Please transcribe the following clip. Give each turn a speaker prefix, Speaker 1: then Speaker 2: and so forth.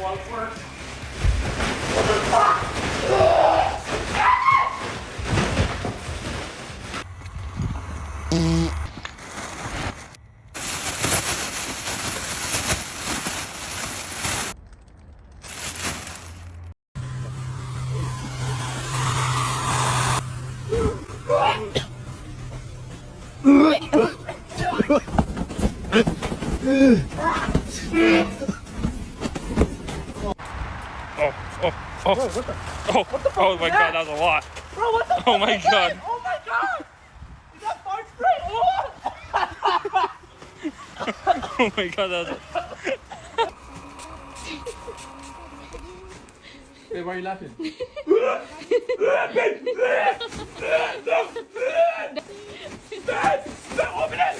Speaker 1: blood first.
Speaker 2: Oh, oh my god, that was a lot.
Speaker 1: Bro, what the
Speaker 2: Oh my god.
Speaker 1: Oh my god! Is that fart spray? Oh!
Speaker 2: Oh my god, that was
Speaker 3: Hey, why are you laughing?
Speaker 1: Open it!